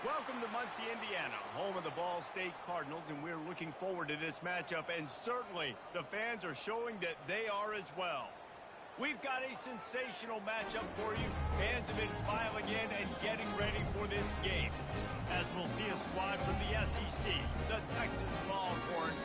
Welcome to Muncie, Indiana, home of the Ball State Cardinals, and we're looking forward to this matchup, and certainly the fans are showing that they are as well. We've got a sensational matchup for you. Fans have been filing in and getting ready for this game, as we'll see a squad from the SEC, the Texas Longhorns,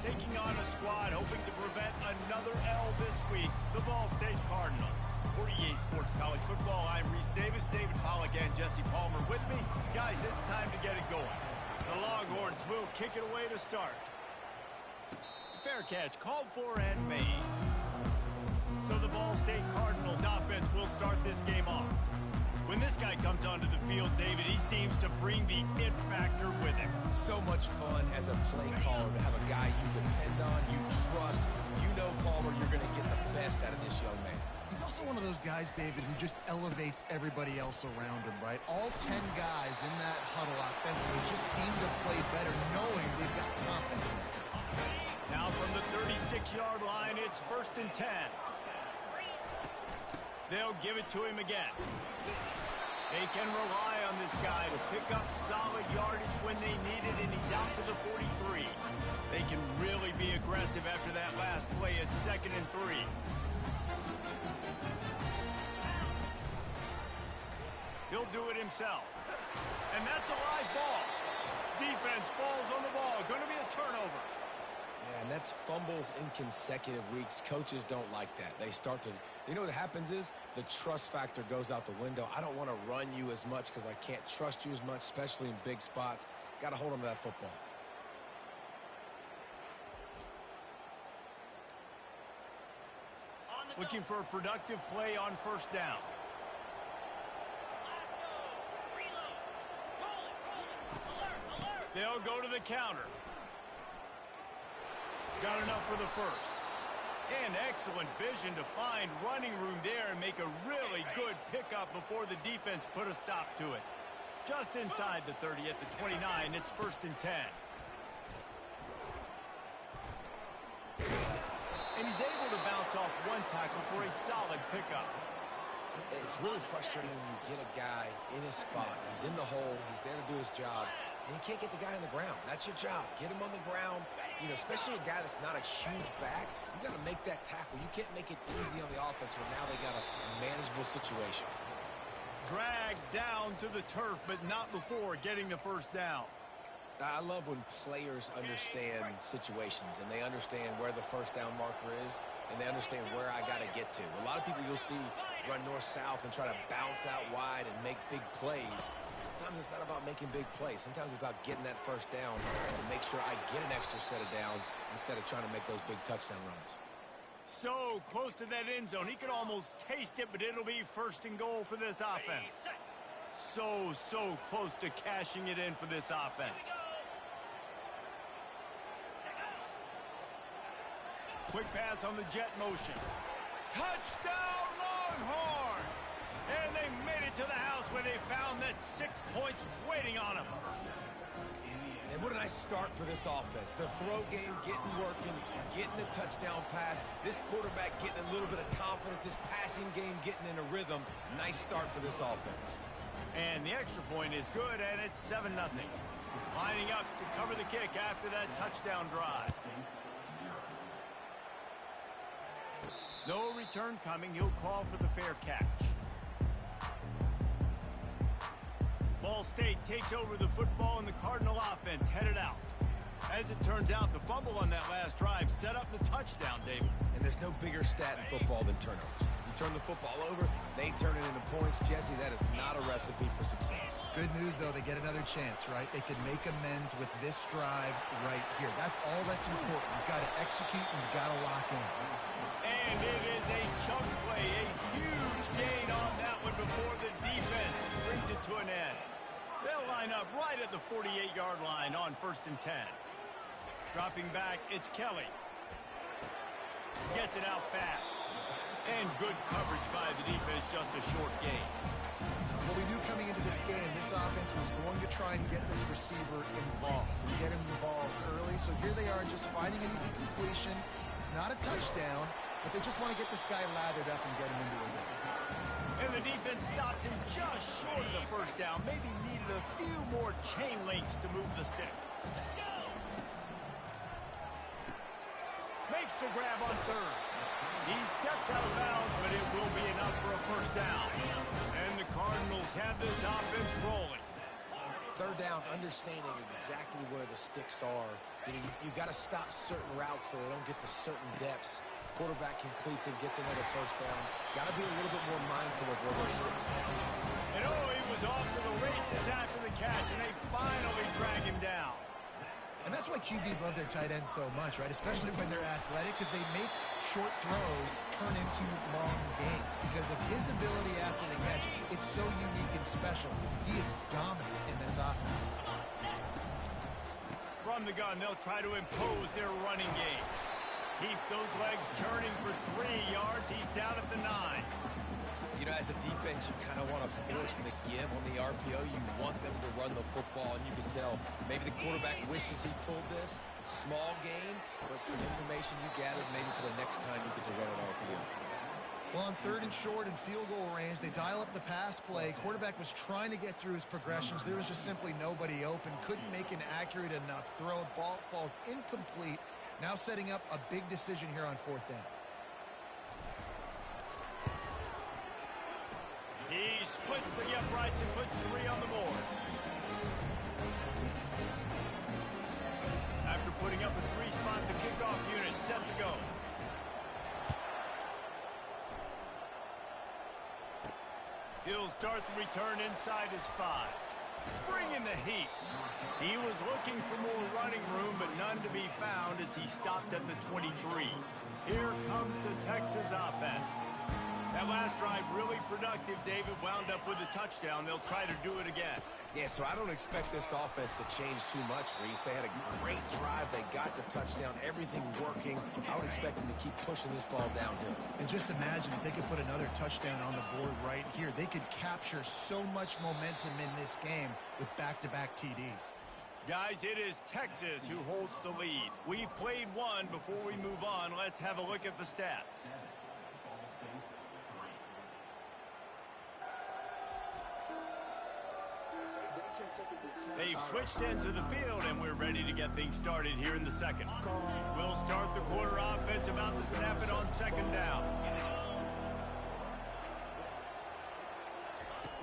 taking on a squad hoping to prevent another L this week, the Ball State Cardinals. For EA Sports College Football, I'm Reese Davis, David Pollack, and Jesse Palmer with me. Guys, it's time to get it going. The Longhorns will kick it away to start. Fair catch called for and made. So the Ball State Cardinals offense will start this game off. When this guy comes onto the field, David, he seems to bring the it factor with him. So much fun as a play caller to have a guy you depend on, you trust. You know, Palmer, you're going to get the best out of this young man. He's also one of those guys, David, who just elevates everybody else around him, right? All 10 guys in that huddle offensively just seem to play better knowing they've got confidence in this guy. Now from the 36-yard line, it's 1st and 10. They'll give it to him again. They can rely on this guy to pick up solid yardage when they need it, and he's out to the 43. They can really be aggressive after that last play at 2nd and 3. He'll do it himself. And that's a live ball. Defense falls on the ball. Going to be a turnover. Yeah, and that's fumbles in consecutive weeks. Coaches don't like that. They start to, you know what happens is the trust factor goes out the window. I don't want to run you as much because I can't trust you as much, especially in big spots. Got to hold on to that football. Looking for a productive play on 1st down. They'll go to the counter. Got enough for the 1st. And excellent vision to find running room there and make a really good pickup before the defense put a stop to it. Just inside the 30 at the 29, it's 1st and 10. And he's able to bounce off one tackle for a solid pickup. It's really frustrating when you get a guy in his spot. He's in the hole. He's there to do his job. And you can't get the guy on the ground. That's your job. Get him on the ground. You know, especially a guy that's not a huge back. You got to make that tackle. You can't make it easy on the offense when now they got a manageable situation. Dragged down to the turf, but not before getting the 1st down. I love when players understand situations and they understand where the 1st down marker is and they understand where I got to get to. A lot of people you'll see run north-south and try to bounce out wide and make big plays. Sometimes it's not about making big plays. Sometimes it's about getting that 1st down to make sure I get an extra set of downs instead of trying to make those big touchdown runs. So close to that end zone. He could almost taste it, but it'll be 1st and goal for this offense. So close to cashing it in for this offense. Quick pass on the jet motion. Touchdown, Longhorns! And they made it to the house where they found that 6 points waiting on them. And what a nice start for this offense. The throw game getting working, getting the touchdown pass. This quarterback getting a little bit of confidence. This passing game getting in a rhythm. Nice start for this offense. And the extra point is good, and it's 7-0. Lining up to cover the kick after that touchdown drive. No return coming. He'll call for the fair catch. Ball State takes over the football, and the Cardinal offense headed out. As it turns out, the fumble on that last drive set up the touchdown, David. And there's no bigger stat in football than turnovers. You turn the football over, they turn it into points. Jesse, that is not a recipe for success. Good news, though, they get another chance, right? They can make amends with this drive right here. That's all that's important. You've got to execute and you've got to lock in. And it is a chunk play, a huge gain on that one before the defense brings it to an end. They'll line up right at the 48-yard line on 1st and 10. Dropping back, it's Kelly. Gets it out fast. And good coverage by the defense, just a short gain. What we knew coming into this game, this offense was going to try and get this receiver involved. Get him involved early, so here they are just finding an easy completion. It's not a touchdown, but they just want to get this guy lathered up and get him into a game. And the defense stops him just short of the first down. Maybe needed a few more chain links to move the sticks. Makes the grab on third. He steps out of bounds, but it will be enough for a first down. And the Cardinals have this offense rolling. Third down, understanding exactly where the sticks are. You got to stop certain routes so they don't get to certain depths. Quarterback completes and gets another first down. Got to be a little bit more mindful of where those sticks are. And he was off to the races after the catch, and they finally drag him down. And that's why QBs love their tight ends so much, right? Especially when they're athletic, because they make short throws turn into long gains. Because of his ability after the catch, it's so unique and special. He is dominant in this offense. From the gun, they'll try to impose their running game. Keeps those legs churning for 3 yards. He's down at the 9. You know, as a defense, you kind of want to force the give on the RPO. You want them to run the football, and you can tell maybe the quarterback wishes he pulled this. Small gain, but some information you gathered maybe for the next time you get to run an RPO. Well, on 3rd and short and field goal range, they dial up the pass play. Quarterback was trying to get through his progressions. There was just simply nobody open. Couldn't make an accurate enough throw. Ball falls incomplete. Now setting up a big decision here on 4th down. He splits the uprights and puts 3 on the board. After putting up a 3-spot, the kickoff unit set to go. He'll start the return inside his 5. Bringing the heat. He was looking for more running room, but none to be found as he stopped at the 23. Here comes the Texas offense. That last drive really productive. David wound up with a touchdown. They'll try to do it again. Yeah, so I don't expect this offense to change too much, Reese. They had a great drive. They got the touchdown. Everything working. I would expect them to keep pushing this ball downhill. And just imagine if they could put another touchdown on the board right here. They could capture so much momentum in this game with back-to-back TDs. Guys, it is Texas who holds the lead. We've played one. Before we move on, let's have a look at the stats. They've switched ends of the field, and we're ready to get things started here in the second. We'll start the quarter offense about to snap it on 2nd down.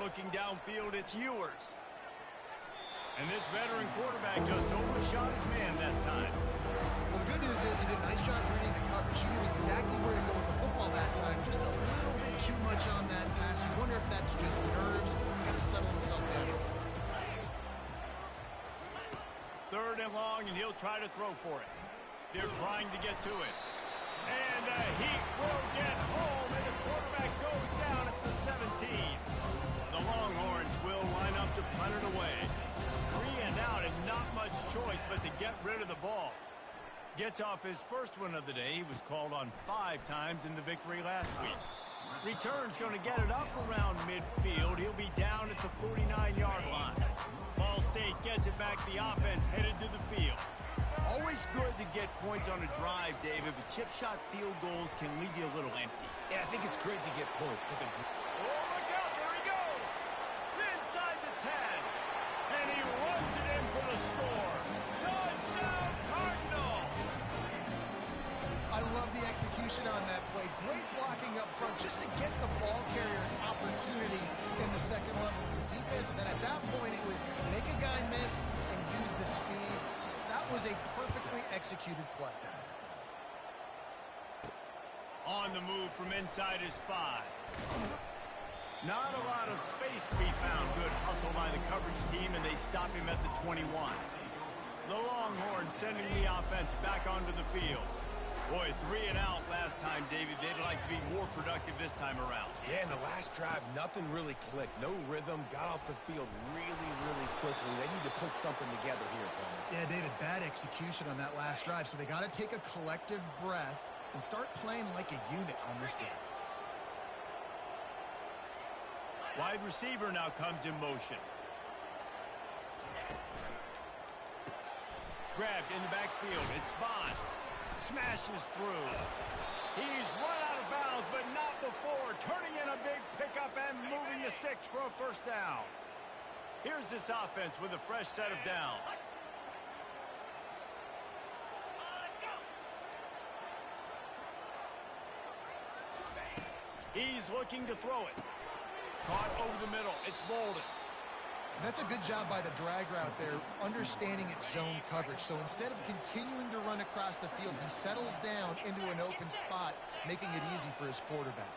Looking downfield, it's Ewers. And this veteran quarterback just overshot his man that time. Well, the good news is he did a nice job reading the coverage. He knew exactly where to go with the football that time. Just a little bit too much on that pass. You wonder if that's just nerves. He's got to settle himself down. 3rd and long, and he'll try to throw for it. They're trying to get to it. And the heat will get home, and the quarterback goes down at the 17. The Longhorns will line up to punt it away. 3 and out, and not much choice but to get rid of the ball. Gets off his first one of the day. He was called on 5 times in the victory last week. Return's going to get it up around midfield. He'll be down at the 49-yard line. Ball State gets it back. The offense headed to the field. Always good to get points on a drive, David, but chip shot field goals can leave you a little empty. Yeah, I think it's great to get points, but the... Oh, look out. There he goes. Inside the 10. And he runs it in for the score. Touchdown, Cardinal. I love the execution on that play. Great blocking up front just to get the ball carrier an opportunity in the second level of the defense. And then at that point, it was make a guy miss and use the speed. That was a perfectly executed play. On the move from inside his 5. Not a lot of space to be found. Good hustle by the coverage team, and they stop him at the 21. The Longhorns sending the offense back onto the field. Boy, 3 and out last time, David. They'd like to be more productive this time around. Yeah, in the last drive, nothing really clicked. No rhythm, got off the field really, really quickly. They need to put something together here, Palmer. Yeah, David, bad execution on that last drive. So they got to take a collective breath and start playing like a unit on this game. Wide receiver now comes in motion. Grabbed in the backfield. It's Bond. Smashes through. He's run out of bounds, but not before, turning in a big pickup and moving the sticks for a first down. Here's this offense with a fresh set of downs. He's looking to throw it. Caught over the middle. It's Bolden. That's a good job by the drag route there, understanding its zone coverage. So instead of continuing to run across the field, he settles down into an open spot, making it easy for his quarterback.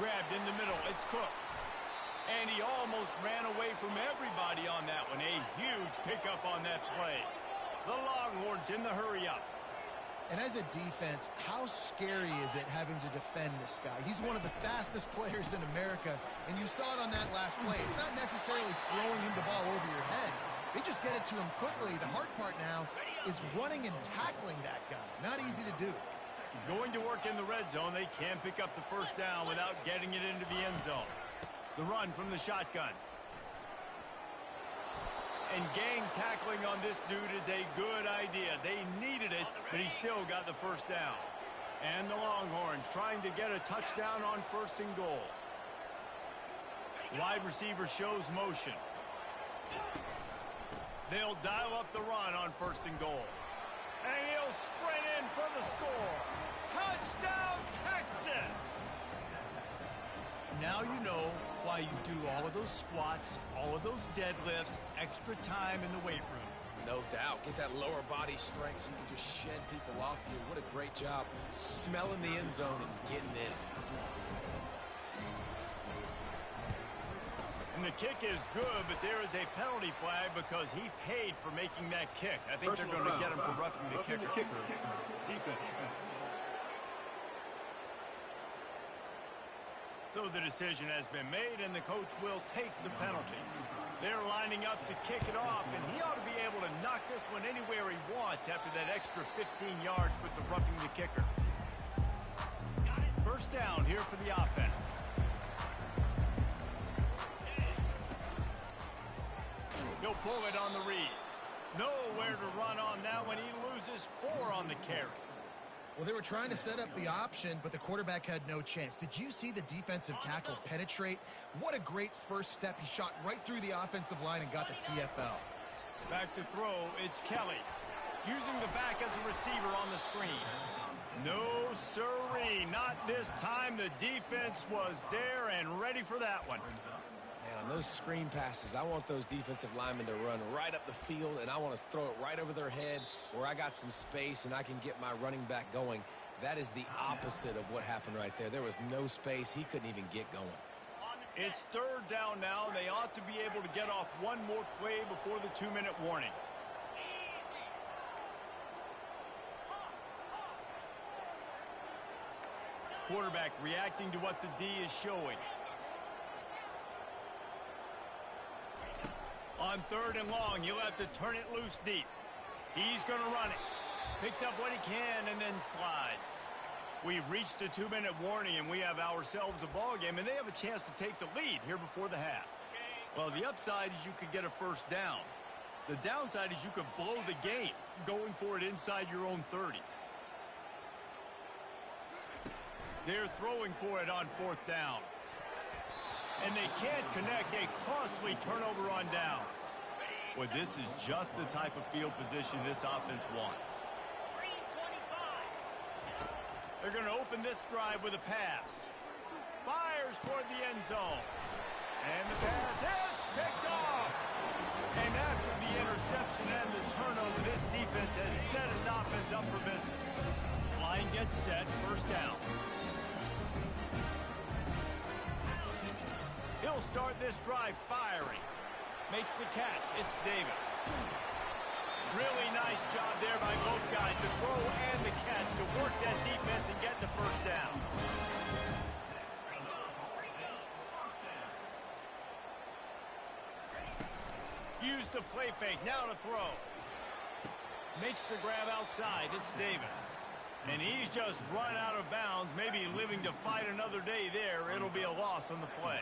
Grabbed in the middle. It's Cook. And he almost ran away from everybody on that one. A huge pickup on that play. The Longhorns in the hurry-up. And as a defense, how scary is it having to defend this guy? He's one of the fastest players in America, and you saw it on that last play. It's not necessarily throwing him the ball over your head. They just get it to him quickly. The hard part now is running and tackling that guy. Not easy to do. Going to work in the red zone, they can pick up the first down without getting it into the end zone. The run from the shotgun. And gang tackling on this dude is a good idea. They needed it, but he still got the first down. And the Longhorns trying to get a touchdown on first and goal. Wide receiver shows motion. They'll dial up the run on first and goal. And he'll sprint in for the score. Touchdown, Texas! Now you know why you do all of those squats, all of those deadlifts, extra time in the weight room. No doubt. Get that lower body strength so you can just shed people off you. What a great job smelling the end zone and getting in. And the kick is good, but there is a penalty flag because he paid for making that kick. I think they're going to get him for roughing the kicker. Defense. So the decision has been made, and the coach will take the penalty. They're lining up to kick it off, and he ought to be able to knock this one anywhere he wants after that extra 15 yards with the roughing the kicker. First down here for the offense. He'll pull it on the read. Nowhere to run on that one. He loses 4 on the carry. Well, they were trying to set up the option, but the quarterback had no chance. Did you see the defensive tackle penetrate? What a great first step. He shot right through the offensive line and got the TFL. Back to throw, it's Kelly. Using the back as a receiver on the screen. No, sirree, not this time. The defense was there and ready for that one. Man, on those screen passes, I want those defensive linemen to run right up the field, and I want to throw it right over their head where I got some space and I can get my running back going. That is the opposite of what happened right there. There was no space. He couldn't even get going. It's third down now. They ought to be able to get off one more play before the 2-minute warning. Quarterback reacting to what the D is showing. On third and long, he'll have to turn it loose deep. He's going to run it. Picks up what he can and then slides. We've reached the 2-minute warning, and we have ourselves a ball game, and they have a chance to take the lead here before the half. Well, the upside is you could get a first down. The downside is you could blow the game going for it inside your own 30. They're throwing for it on fourth down. And they can't connect. A costly turnover on downs. Well, this is just the type of field position this offense wants. They're going to open this drive with a pass. Fires toward the end zone. And the pass hits, picked off. And after the interception and the turnover, this defense has set its offense up for business. Line gets set, first down. He'll start this drive firing. Makes the catch. It's Davis. Really nice job there by both guys to throw and the catch to work that defense and get the first down. Use the play fake. Now to throw. Makes the grab outside. It's Davis. And he's just run out of bounds, maybe living to fight another day there. It'll be a loss on the play.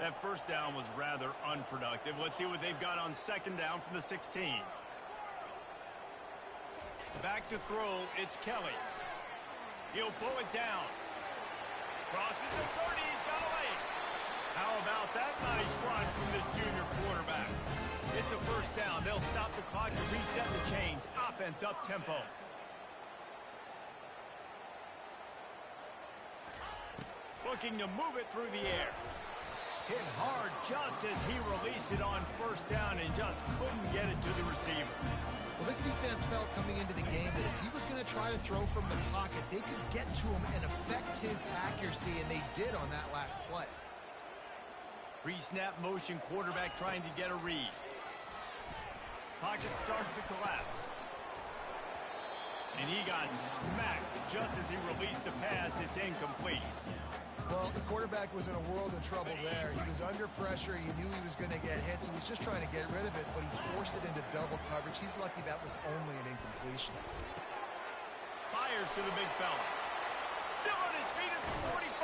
That first down was rather unproductive. Let's see what they've got on second down from the 16. Back to throw, it's Kelly. He'll pull it down. Crosses the 30, he's got away. How about that nice run from this junior quarterback? It's a first down. They'll stop the clock to reset the chains. Offense up tempo. Looking to move it through the air. Hit hard just as he released it on first down and just couldn't get it to the receiver. Well, this defense felt coming into the game that if he was going to try to throw from the pocket, they could get to him and affect his accuracy, and they did on that last play. Pre-snap motion, quarterback trying to get a read. Pocket starts to collapse. And he got smacked just as he released the pass. It's incomplete. Well, the quarterback was in a world of trouble there. He was under pressure. He knew he was going to get hits. He was just trying to get rid of it, but he forced it into double coverage. He's lucky that was only an incompletion. Fires to the big fella. Still on his feet at the 45.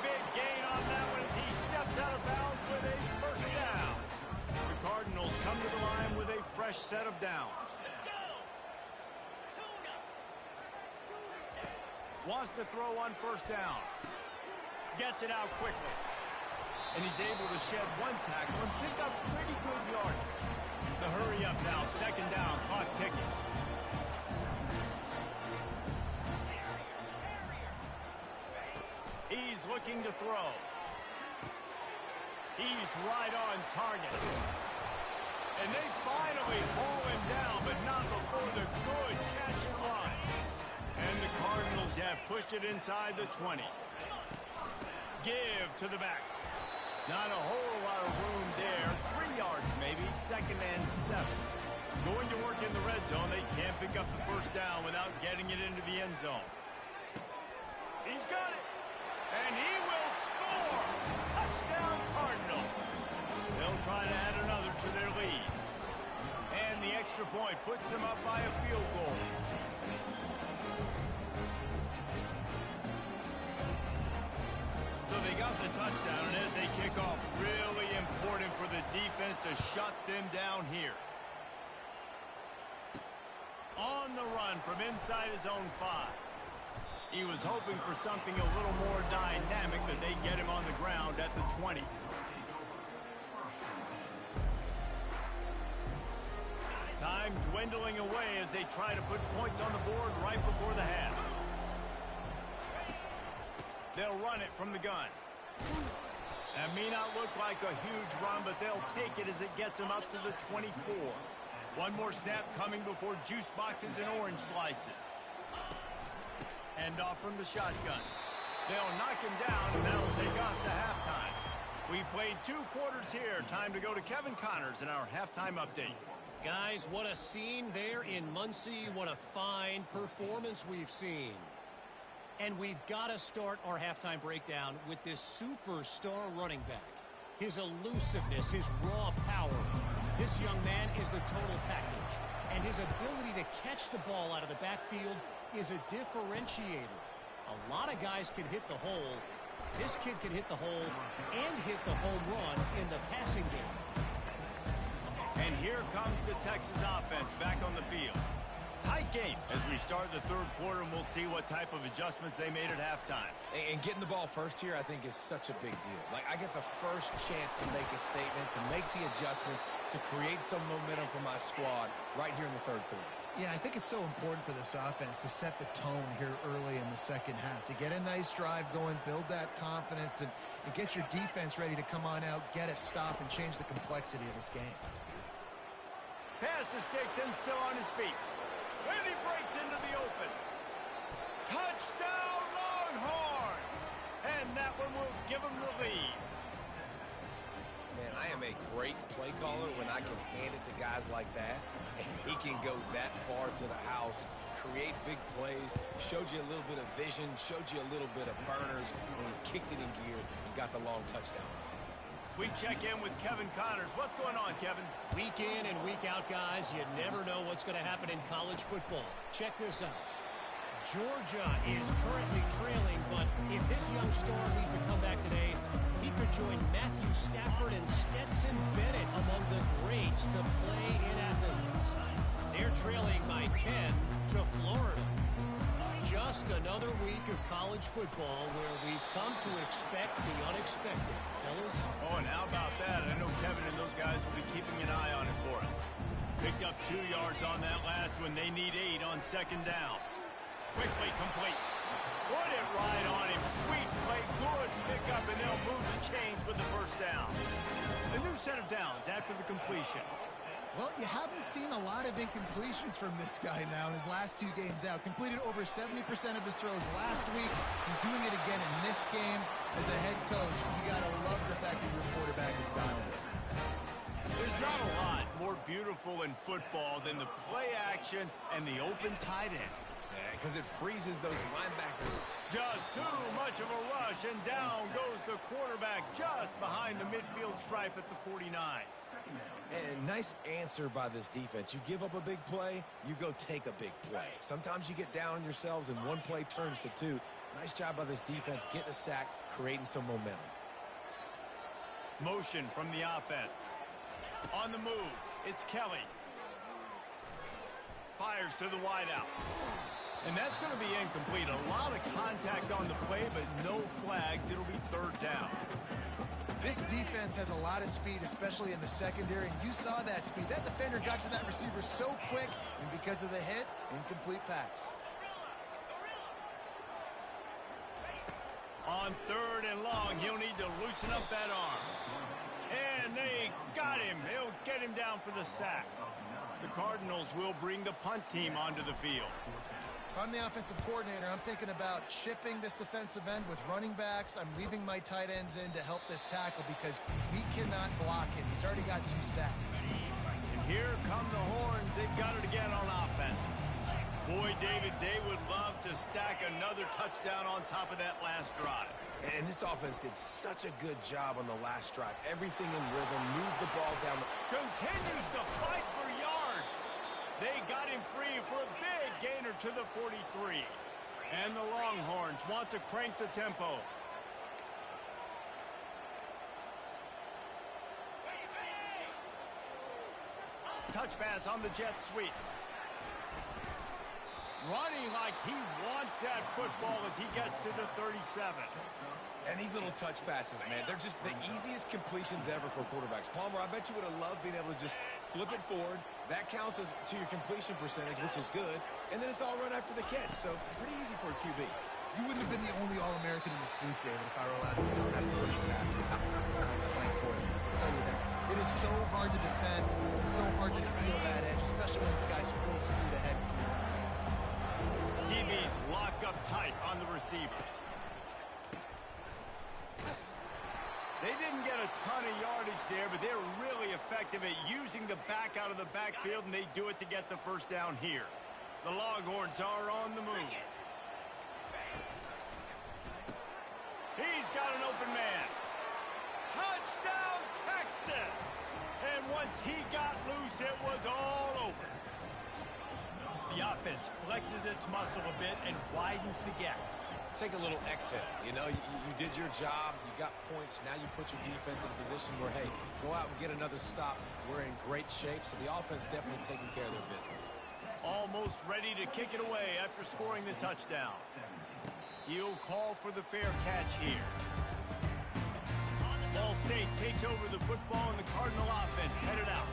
Big gain on that one as he steps out of bounds with a first down. The Cardinals come to the line with a fresh set of downs. Wants to throw on first down. Gets it out quickly. And he's able to shed one tackle and pick up pretty good yardage. The hurry up now. Second down. Clock ticking. He's looking to throw. He's right on target. And they finally haul him down, but not before the good catch and run. And the Cardinals have pushed it inside the 20. Give to the back. Not a whole lot of room there. 3 yards maybe. Second and 7. Going to work in the red zone. They can't pick up the first down without getting it into the end zone. He's got it. And he will score. Touchdown Cardinal. They'll try to add another to their lead. And the extra point puts them up by a field goal. So they got the touchdown, and as they kick off, really important for the defense to shut them down here. On the run from inside his own 5. He was hoping for something a little more dynamic, that they get him on the ground at the 20. Time dwindling away as they try to put points on the board right before the half. They'll run it from the gun. That may not look like a huge run, but they'll take it as it gets them up to the 24. One more snap coming before juice boxes and orange slices. Hand off from the shotgun. They'll knock him down, and that'll take us to halftime. We've played 2 quarters here. Time to go to Kevin Connors in our halftime update. Guys, what a scene there in Muncie. What a fine performance we've seen. And we've got to start our halftime breakdown with this superstar running back. His elusiveness, his raw power. This young man is the total package. And his ability to catch the ball out of the backfield is a differentiator. A lot of guys can hit the hole. This kid can hit the hole and hit the home run in the passing game. And here comes the Texas offense back on the field. Tight game as we start the 3rd quarter, and we'll see what type of adjustments they made at halftime. And getting the ball first here, I think, is such a big deal. Like, I get the first chance to make a statement, to make the adjustments, to create some momentum for my squad right here in the 3rd quarter. Yeah, I think it's so important for this offense to set the tone here early in the second half, to get a nice drive going, build that confidence, and get your defense ready to come on out, get a stop, and change the complexity of this game. Pass the sticks and still on his feet. And he breaks into the open. Touchdown Longhorns! And that one will give him the lead. Man, I am a great play caller when I can hand it to guys like that. And he can go that far to the house, create big plays, showed you a little bit of vision, showed you a little bit of burners when he kicked it in gear and got the long touchdown. We check in with Kevin Connors. What's going on, Kevin? Week in and week out, guys, you never know what's going to happen in college football. Check this out. Georgia is currently trailing, but if this young star leads a comeback today, he could join Matthew Stafford and Stetson Bennett among the greats to play in Athens. They're trailing by 10 to Florida. Just another week of college football where we've come to expect the unexpected. Fellas? Oh, and how about that? I know Kevin and those guys will be keeping an eye on it for us. Picked up 2 yards on that last one. They need 8 on second down. Quickly complete. Put it right on him. Sweet play. Good pickup, and they'll move the chains with the first down. The new set of downs after the completion. Well, you haven't seen a lot of incompletions from this guy now in his last 2 games out. Completed over 70% of his throws last week. He's doing it again in this game. As a head coach, you got to love the fact that your quarterback is dialed in. There's not a lot more beautiful in football than the play action and the open tight end. Yeah, because it freezes those linebackers. Just too much of a rush, and down goes the quarterback just behind the midfield stripe at the 49. And nice answer by this defense. You give up a big play, you go take a big play. Sometimes you get down on yourselves and one play turns to 2. Nice job by this defense getting a sack, creating some momentum. Motion from the offense. On the move, it's Kelly. Fires to the wideout. And that's going to be incomplete. A lot of contact on the play, but no flags. It'll be third down. This defense has a lot of speed, especially in the secondary, and you saw that speed. That defender got to that receiver so quick, and because of the hit, incomplete pass. On third and long, he'll need to loosen up that arm. And they got him. They'll get him down for the sack. The Cardinals will bring the punt team onto the field. If I'm the offensive coordinator, I'm thinking about chipping this defensive end with running backs. I'm leaving my tight ends in to help this tackle because we cannot block him. He's already got 2 sacks. And here come the horns. They've got it again on offense. Boy, David, they would love to stack another touchdown on top of that last drive. And this offense did such a good job on the last drive. Everything in rhythm, moved the ball down. Continues to fight for yards. They got him free for a big gainer to the 43. And the Longhorns want to crank the tempo. Touch pass on the jet sweep. Running like he wants that football as he gets to the 37. And these little touch passes, man, they're just the easiest completions ever for quarterbacks. Palmer, I bet you would have loved being able to just flip it forward. That counts as to your completion percentage, which is good. And then it's all run after the catch, so pretty easy for a QB. You wouldn't have been the only All-American in this booth, David, if I were allowed to be on that push passes. Playing for it. I'll tell you that. It is so hard to defend. It's so hard to seal that edge, especially when this guy's full speed ahead. DBs lock up tight on the receivers. They didn't get a ton of yardage there, but they're really effective at using the back out of the backfield, and they do it to get the first down here. The Longhorns are on the move. He's got an open man. Touchdown, Texas! And once he got loose, it was all over. The offense flexes its muscle a bit and widens the gap. Take a little exhale. You know, you did your job. You got points. Now you put your defense in a position where, hey, go out and get another stop. We're in great shape, so the offense definitely taking care of their business. Almost ready to kick it away after scoring the touchdown. He'll call for the fair catch here. Ball State takes over the football, and the Cardinal offense headed out.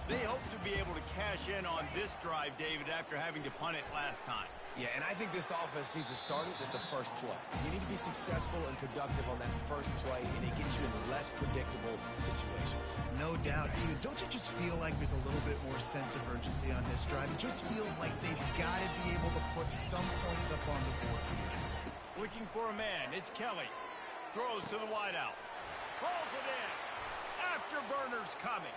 They hope to be able to cash in on this drive, David, after having to punt it last time. Yeah, and I think this offense needs to start it with the first play. You need to be successful and productive on that first play, and it gets you in less predictable situations. No doubt, dude. Don't you just feel like there's a little bit more sense of urgency on this drive? It just feels like they've got to be able to put some points up on the board. Looking for a man. It's Kelly. Throws to the wideout. Pulls it in. Afterburner's coming.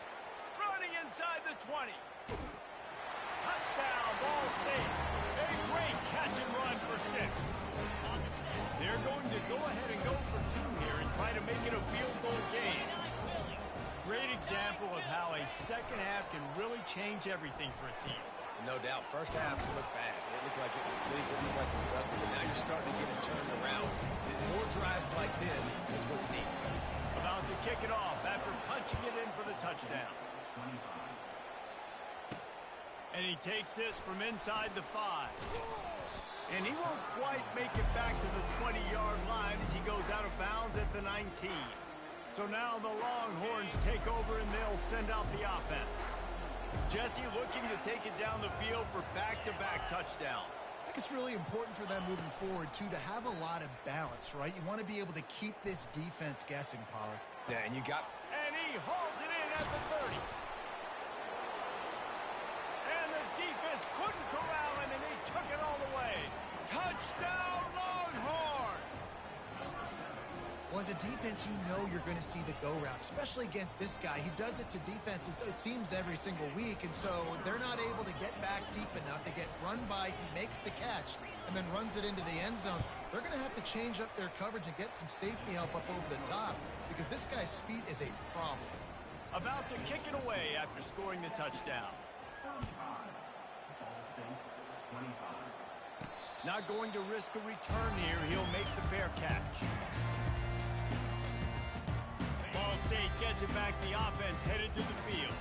Running inside the 20. Touchdown, Ball State. A great catch and run for 6. They're going to go ahead and go for 2 here and try to make it a field goal game. Great example of how a second half can really change everything for a team. No doubt. First half, it looked bad. It looked like it was bleak. It looked like it was ugly. But now you're starting to get it turned around. And more drives like this is what's needed. About to kick it off after punching it in for the touchdown. And he takes this from inside the 5. And he won't quite make it back to the 20-yard line as he goes out of bounds at the 19. So now the Longhorns take over and they'll send out the offense. Jesse looking to take it down the field for back-to-back touchdowns. I think it's really important for them moving forward, too, to have a lot of balance, right? You want to be able to keep this defense guessing, Pollard. Yeah, and you got... And he hauls it in at the 30. And the defense couldn't corral him, and they took it all the way. Touchdown, Longhorns! Well, as a defense, you know you're going to see the go route, especially against this guy. He does it to defenses, it seems, every single week, and so they're not able to get back deep enough. They get run by, he makes the catch, and then runs it into the end zone. They're going to have to change up their coverage and get some safety help up over the top because this guy's speed is a problem. About to kick it away after scoring the touchdown. Not going to risk a return here. He'll make the fair catch. Ball State gets it back. The offense headed to the field.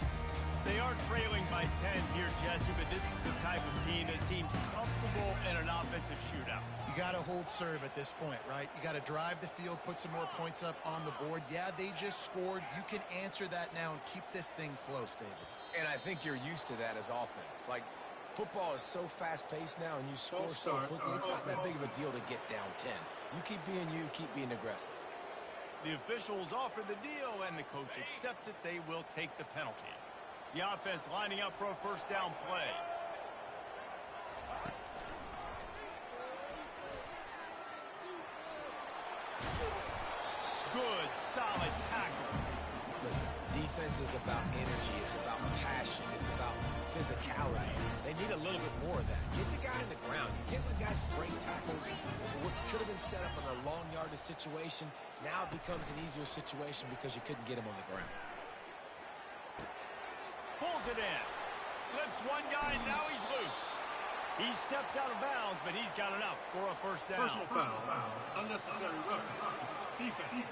They are trailing by 10 here, Jesse, but this is the type of team that seems comfortable in an offensive shootout. You got to hold serve at this point, right? You got to drive the field, put some more points up on the board. Yeah, they just scored. You can answer that now and keep this thing close, David. And I think you're used to that as offense. Like, football is so fast-paced now, and you score so quickly, it's not that big of a deal to get down 10. You keep being aggressive. The officials offer the deal, and the coach accepts it. They will take the penalty. The offense lining up for a first down play. Good, solid tackle. Listen, defense is about energy. It's about passion. It's about physicality. They need a little bit more of that. Get the guy in the ground. You can't let guys break tackles. What could have been set up in a long yardage situation, now it becomes an easier situation because you couldn't get him on the ground. Pulls it in. Slips one guy, and now he's loose. He steps out of bounds, but he's got enough for a first down. Personal foul. Unnecessary roughness. Defense.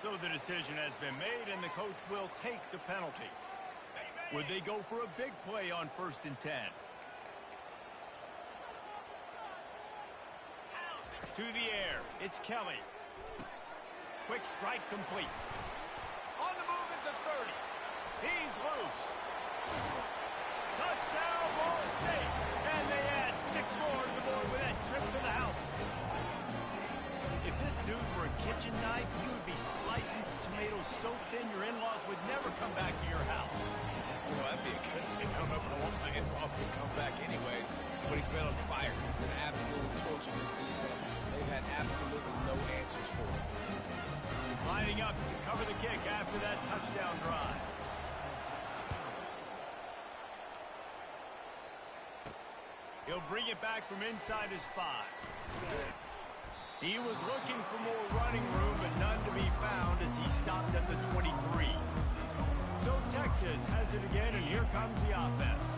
So the decision has been made, and the coach will take the penalty. Would they go for a big play on 1st and 10? To the air, it's Kelly. Quick strike complete. On the move at the 30. He's loose. Touchdown, Ball State. And they add 6 more to the board with that trip to the house. If this dude were a kitchen knife, he would be slicing tomatoes so thin your in-laws would never come back to your house. Well, that'd be a good thing. I don't know if I want my in-laws to come back anyways, but he's been on fire. He's been absolutely torching this defense. They've had absolutely no answers for him. Lining up to cover the kick after that touchdown drive. He'll bring it back from inside his 5. He was looking for more running room, but none to be found as he stopped at the 23. So Texas has it again, and here comes the offense.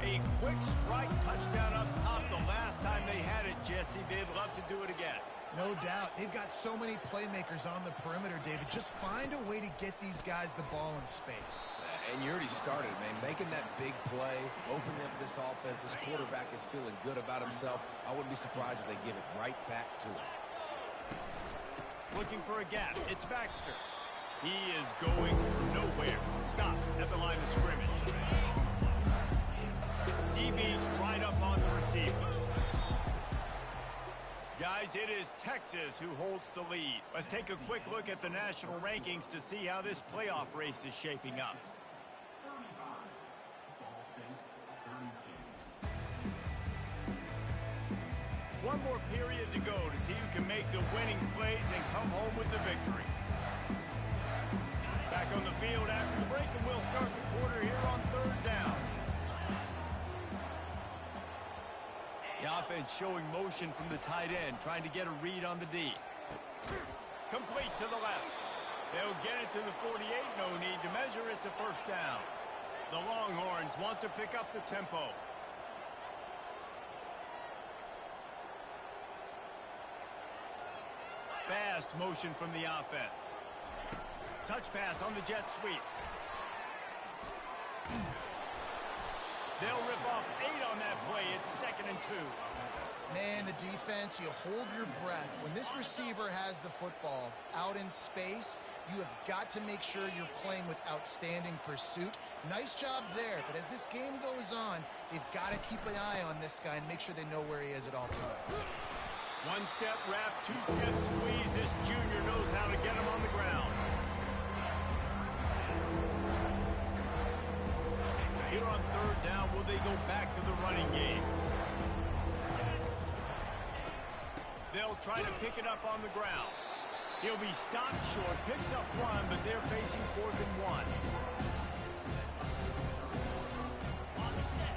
A quick strike touchdown up top the last time they had it, Jesse. They'd love to do it again. No doubt. They've got so many playmakers on the perimeter, David. Just find a way to get these guys the ball in space. And you already started, man. Making that big play, opening up this offense. This quarterback is feeling good about himself. I wouldn't be surprised if they give it right back to him. Looking for a gap. It's Baxter. He is going nowhere. Stop at the line of scrimmage. DB's right up on the receivers. Guys, it is Texas who holds the lead. Let's take a quick look at the national rankings to see how this playoff race is shaping up. One more period to go to see who can make the winning plays and come home with the victory. Back on the field after the break, and we'll start the quarter here on 3rd down. The offense showing motion from the tight end, trying to get a read on the D. Complete to the left. They'll get it to the 48, no need to measure, it's a first down. The Longhorns want to pick up the tempo. Fast motion from the offense. Touch pass on the jet sweep. They'll rip off 8 on that play. It's 2nd and 2. Man, the defense, you hold your breath. When this receiver has the football out in space, you have got to make sure you're playing with outstanding pursuit. Nice job there, but as this game goes on, they've got to keep an eye on this guy and make sure they know where he is at all times. 1-step wrap, 2-step squeeze. This junior knows how to get him on the ground. Here on 3rd down, will they go back to the running game? They'll try to pick it up on the ground. He'll be stopped short, picks up 1, but they're facing 4th and 1.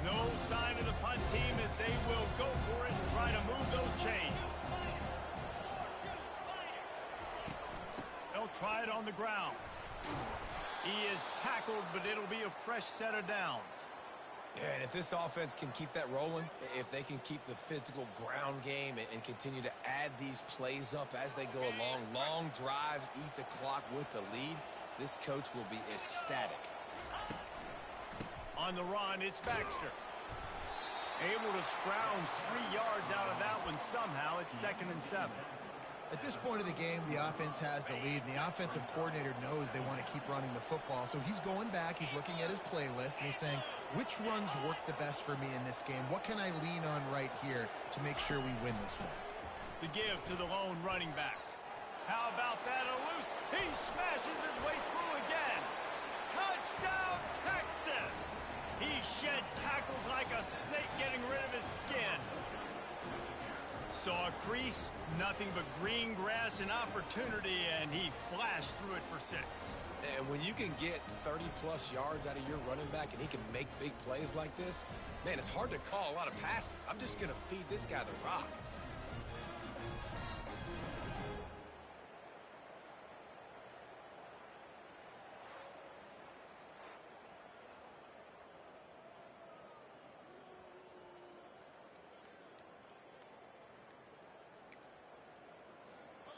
No sign of the punt team as they will go for it and try to move those chains. They'll try it on the ground. He is tackled, but it'll be a fresh set of downs. Yeah, and if this offense can keep that rolling, if they can keep the physical ground game and continue to add these plays up as they go along, long drives, eat the clock with the lead, this coach will be ecstatic. On the run, it's Baxter. Able to scrounge 3 yards out of that one somehow. It's 2nd and 7. At this point of the game, the offense has the lead, and the offensive coordinator knows they want to keep running the football. So he's going back, he's looking at his playlist, and he's saying, which runs work the best for me in this game? What can I lean on right here to make sure we win this one? The give to the lone running back. How about that? A loose. He smashes his way through again. Touchdown, Texas! He shed tackles like a snake getting rid of his skin. Saw a crease, nothing but green grass and opportunity, and he flashed through it for 6. And when you can get 30-plus yards out of your running back and he can make big plays like this, man, it's hard to call a lot of passes. I'm just going to feed this guy the rock.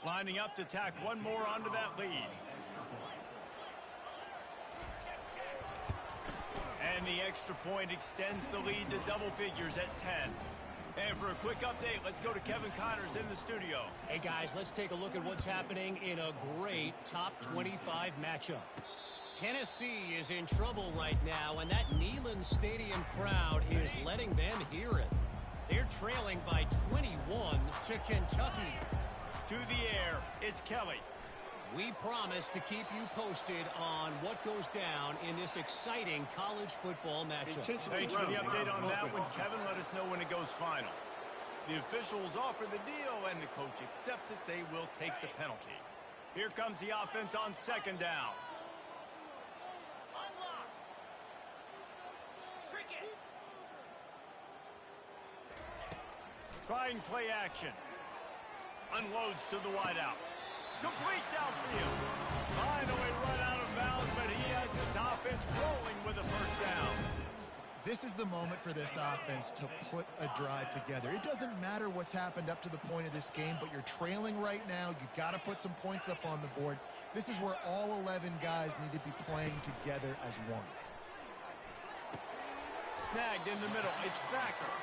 Lining up to tack one more onto that lead. And the extra point extends the lead to double figures at 10. And for a quick update, let's go to Kevin Connors in the studio. Hey, guys, let's take a look at what's happening in a great top 25 matchup. Tennessee is in trouble right now, and that Neyland Stadium crowd is letting them hear it. They're trailing by 21 to Kentucky. To the air, it's Kelly. We promise to keep you posted on what goes down in this exciting college football matchup. Thanks for the update on that one, Kevin. Let us know when it goes final. The officials offer the deal, and the coach accepts it. They will take the penalty. Here comes the offense on 2nd down. Trying play action. Unloads to the wideout. Complete downfield. Finally run out of bounds, but he has his offense rolling with a 1st down. This is the moment for this offense to put a drive together. It doesn't matter what's happened up to the point of this game, but you're trailing right now. You've got to put some points up on the board. This is where all 11 guys need to be playing together as one. Snagged in the middle. It's Thacker.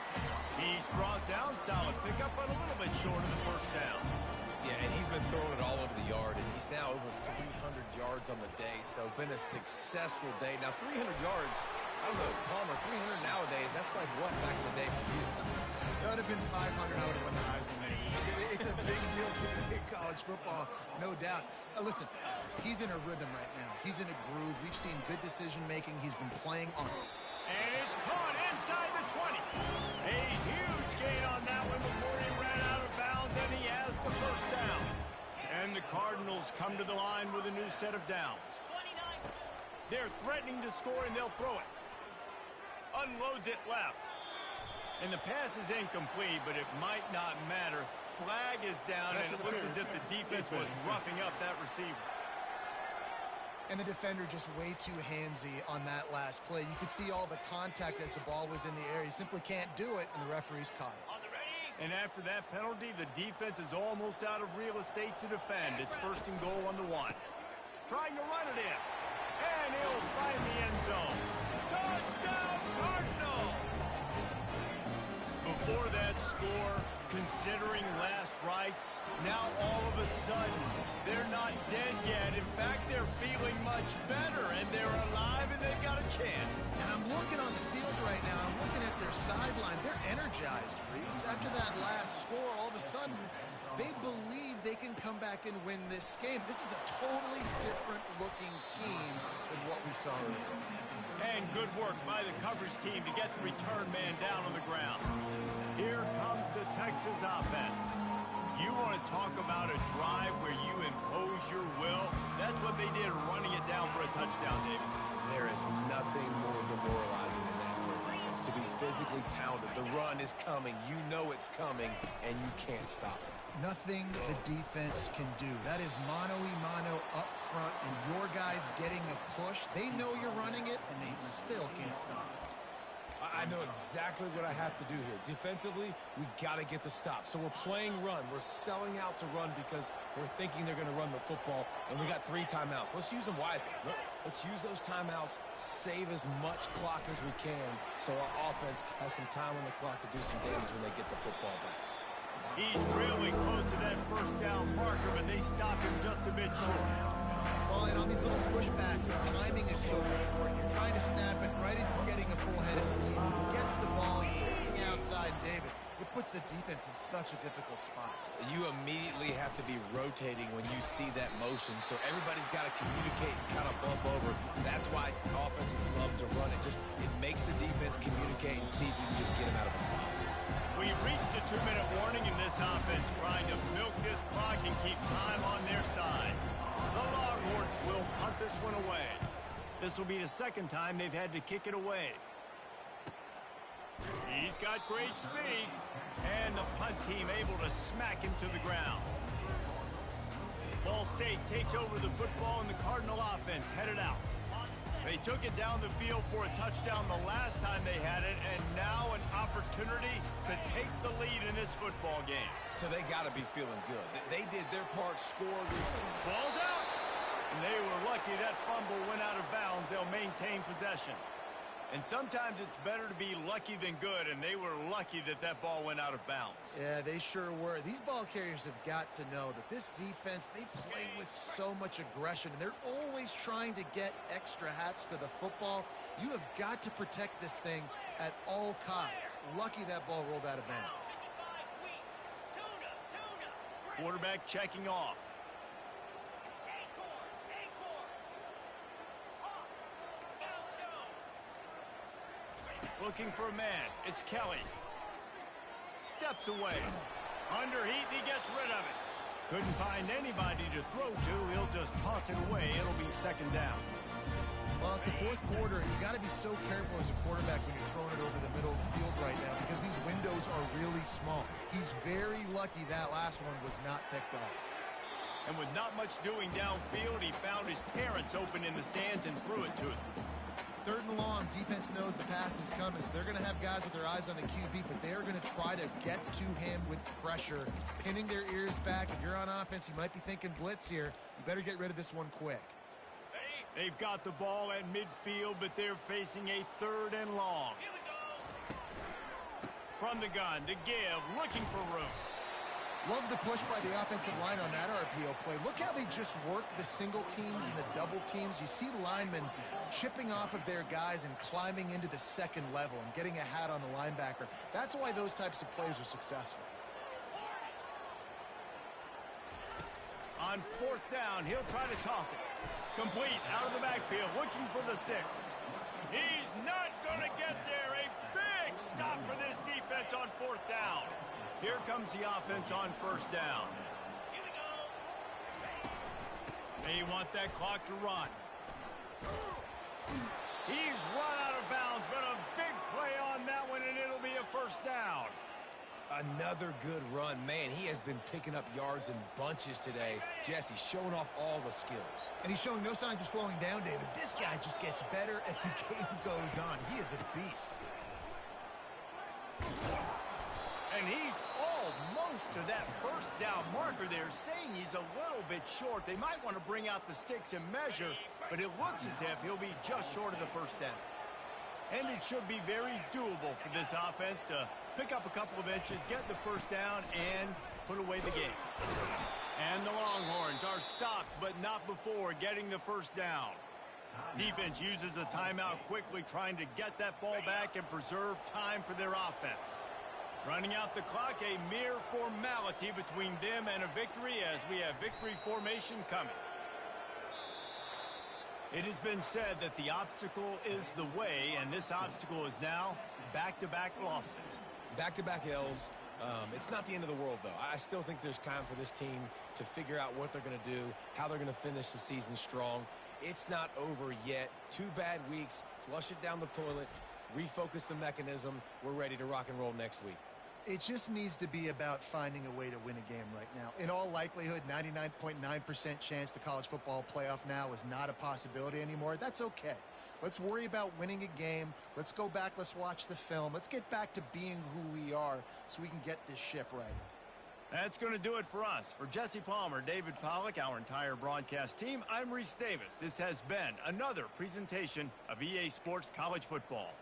He's brought down. Solid pickup, but a little bit short of the 1st down. Yeah, and he's been throwing it all over the yard, and he's now over 300 yards on the day, so it's been a successful day. Now, 300 yards, I don't know, Palmer, 300 nowadays, that's like what back in the day for you? That would have been 500. I would have won the Heisman, maybe. It's a big deal to me in college football, no doubt. Listen, he's in a rhythm right now. He's in a groove. We've seen good decision-making. He's been playing on it. And it's caught inside the 20. A huge gain on that one before he ran out of bounds, and he has the 1st down. And the Cardinals come to the line with a new set of downs. They're threatening to score, and they'll throw it. Unloads it left. And the pass is incomplete, but it might not matter. Flag is down, and it looks as if the defense was roughing up that receiver. And the defender just way too handsy on that last play. You could see all the contact as the ball was in the air. He simply can't do it, and the referee's caught it. And after that penalty, the defense is almost out of real estate to defend. It's 1st and goal on the 1. Trying to run it in. And he'll find the end zone. Touchdown, Cardinal! Before that score, considering last rites, now all of a sudden, they're not dead yet. In fact, they're feeling much better, and they're alive, and they've got a chance. And I'm looking on the field right now. I'm looking at their sideline. They're energized, Reese. After that last score, all of a sudden, they believe they can come back and win this game. This is a totally different-looking team than what we saw earlier. And good work by the coverage team to get the return man down on the ground. Here comes the Texas offense. You want to talk about a drive where you impose your will? That's what they did, running it down for a touchdown, David. There is nothing more demoralizing than that for a defense, to be physically pounded. The run is coming. You know it's coming, and you can't stop it. Nothing the defense can do. That is mano-a-mano up front, and your guys getting a push. They know you're running it, and they still can't stop it. I know exactly what I have to do here. Defensively, we got to get the stop. So we're playing run. We're selling out to run because we're thinking they're going to run the football, and we got 3 timeouts. Let's use them wisely. Look, let's use those timeouts, save as much clock as we can so our offense has some time on the clock to do some damage when they get the football back. He's really close to that first down marker, but they stopped him just a bit short. Well, and on these little push passes, timing is so important. You're trying to snap it right as he's getting a full head of steam. He gets the ball, he's hitting outside, David. It puts the defense in such a difficult spot. You immediately have to be rotating when you see that motion, so everybody's got to communicate and kind of bump over. That's why offenses love to run it. It makes the defense communicate and see if you can just get him out of a spot. We've reached the 2-minute warning in this offense, trying to milk this clock and keep time on their side. The Longhorns will punt this one away. This will be the second time they've had to kick it away. He's got great speed, and the punt team able to smack him to the ground. Ball State takes over the football, and the Cardinal offense headed out. They took it down the field for a touchdown the last time they had it, and now an opportunity to take the lead in this football game. So they got to be feeling good. They did their part, scored. Ball's out. And they were lucky that fumble went out of bounds. They'll maintain possession. And sometimes it's better to be lucky than good, and they were lucky that that ball went out of bounds. Yeah, they sure were. These ball carriers have got to know that this defense, they play with so much aggression, and they're always trying to get extra hats to the football. You have got to protect this thing at all costs. Lucky that ball rolled out of bounds. Quarterback checking off. Looking for a man. It's Kelly. Steps away. Under heat, he gets rid of it. Couldn't find anybody to throw to. He'll just toss it away. It'll be second down. Well, it's the fourth quarter, and you got to be so careful as a quarterback when you're throwing it over the middle of the field right now because these windows are really small. He's very lucky that last one was not picked off. And with not much doing downfield, he found his parents open in the stands and threw it to him. Third and long, defense knows the pass is coming, so they're going to have guys with their eyes on the QB, but they're going to try to get to him with pressure, pinning their ears back. If you're on offense, you might be thinking blitz here. You better get rid of this one quick. They've got the ball at midfield, but they're facing a third and long. From the gun, to give, looking for room. Love the push by the offensive line on that RPO play. Look how they just work the single teams and the double teams. You see linemen chipping off of their guys and climbing into the second level and getting a hat on the linebacker. That's why those types of plays are successful. On fourth down, he'll try to toss it. Complete, out of the backfield, looking for the sticks. He's not going to get there. A big stop for this defense on fourth down. Here comes the offense on first down. They want that clock to run. He's run out of bounds, but a big play on that one, and it'll be a first down. Another good run. Man, he has been picking up yards in bunches today. Jesse showing off all the skills. And he's showing no signs of slowing down, David. This guy just gets better as the game goes on. He is a beast. And he's almost to that first down marker. They're saying he's a little bit short. They might want to bring out the sticks and measure, but it looks as if he'll be just short of the first down. And it should be very doable for this offense to pick up a couple of inches, get the first down, and put away the game. And the Longhorns are stopped, but not before getting the first down. Defense uses a timeout quickly, trying to get that ball back and preserve time for their offense. Running out the clock, a mere formality between them and a victory as we have victory formation coming. It has been said that the obstacle is the way, and this obstacle is now back-to-back losses. Back-to-back L's. It's not the end of the world, though. I still think there's time for this team to figure out what they're going to do, how they're going to finish the season strong. It's not over yet. 2 bad weeks. Flush it down the toilet. Refocus the mechanism. We're ready to rock and roll next week. It just needs to be about finding a way to win a game right now. In all likelihood, 99.9% chance the college football playoff now is not a possibility anymore. That's okay. Let's worry about winning a game. Let's go back. Let's watch the film. Let's get back to being who we are so we can get this ship right. That's going to do it for us. For Jesse Palmer, David Pollack, our entire broadcast team, I'm Reese Davis. This has been another presentation of EA Sports College Football.